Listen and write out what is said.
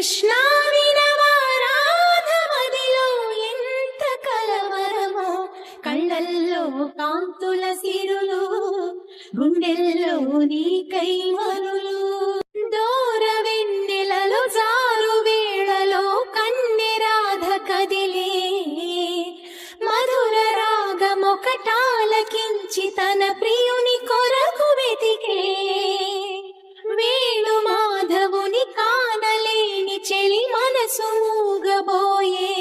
కృష్ణ వినవారాధమదిలో ఎంత కలవరమో, కళ్ళల్లో కాంతుల సిరులు, గుండెల్లో నీకై మరులు. దూర వెన్నెలలో జారు వేళలో కన్నె రాధ కదిలే, మధుర రాగమొకటాలకించి తన ప్రియుని కొరకు వెతికే. వేణు మాధవుని కానలేని చెలి మనసు మూగబోయే.